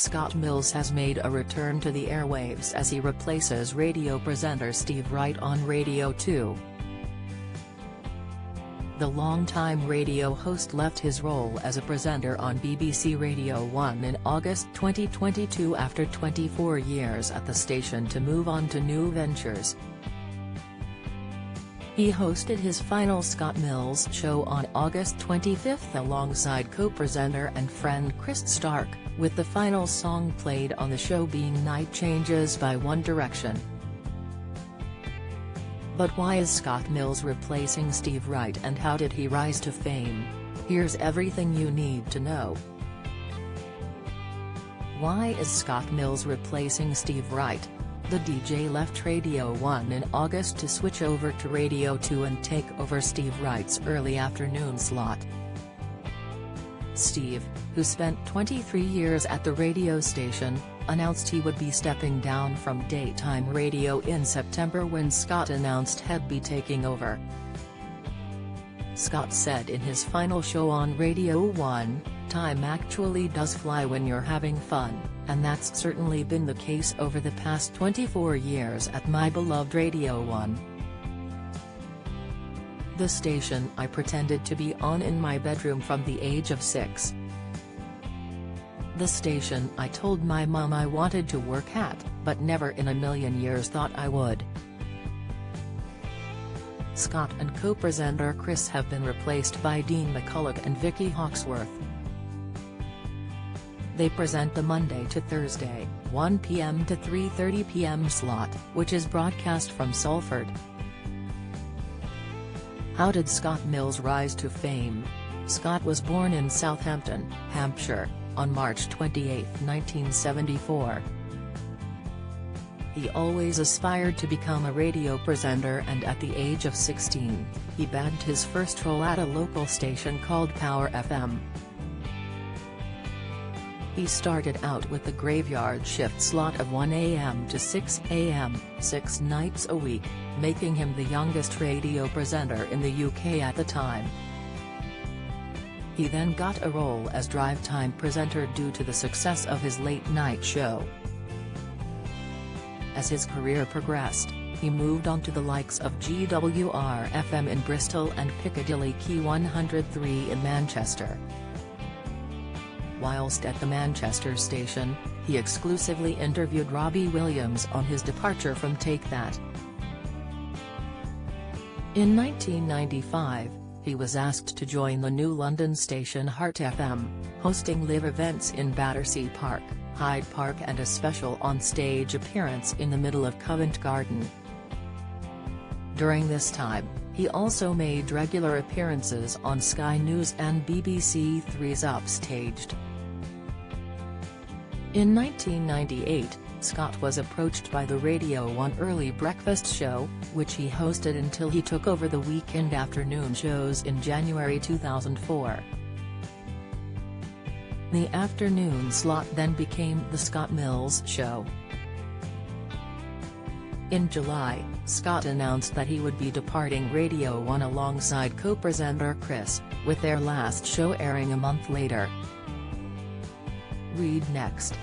Scott Mills has made a return to the airwaves as he replaces radio presenter Steve Wright on Radio 2. The longtime radio host left his role as a presenter on BBC Radio 1 in August 2022 after 24 years at the station to move on to new ventures. He hosted his final Scott Mills show on August 25 alongside co-presenter and friend Chris Stark, with the final song played on the show being Night Changes by One Direction. But why is Scott Mills replacing Steve Wright, and how did he rise to fame? Here's everything you need to know. Why is Scott Mills replacing Steve Wright? The DJ left Radio 1 in August to switch over to Radio 2 and take over Steve Wright's early afternoon slot. Steve, who spent 23 years at the radio station, announced he would be stepping down from daytime radio in September when Scott announced he'd be taking over. Scott said in his final show on Radio 1, "Time actually does fly when you're having fun, and that's certainly been the case over the past 24 years at my beloved Radio 1. The station I pretended to be on in my bedroom from the age of 6. The station I told my mom I wanted to work at, but never in a million years thought I would." Scott and co-presenter Chris have been replaced by Dean McCulloch and Vicky Hawksworth. They present the Monday to Thursday, 1 p.m. to 3:30 p.m. slot, which is broadcast from Salford. How did Scott Mills rise to fame? Scott was born in Southampton, Hampshire, on March 28, 1974. He always aspired to become a radio presenter, and at the age of 16, he bagged his first role at a local station called Power FM. He started out with the graveyard shift slot of 1 a.m. to 6 a.m., 6 nights a week, making him the youngest radio presenter in the UK at the time. He then got a role as drive time presenter due to the success of his late-night show. As his career progressed, he moved on to the likes of GWR-FM in Bristol and Piccadilly Key 103 in Manchester. Whilst at the Manchester station, he exclusively interviewed Robbie Williams on his departure from Take That. In 1995, he was asked to join the new London station Heart FM, hosting live events in Battersea Park, Hyde Park, and a special on-stage appearance in the middle of Covent Garden. During this time, he also made regular appearances on Sky News and BBC Three's Upstaged. In 1998, Scott was approached by the Radio 1 Early Breakfast show, which he hosted until he took over the weekend afternoon shows in January 2004. The afternoon slot then became The Scott Mills Show. In July, Scott announced that he would be departing Radio 1 alongside co-presenter Chris, with their last show airing a month later. Read next.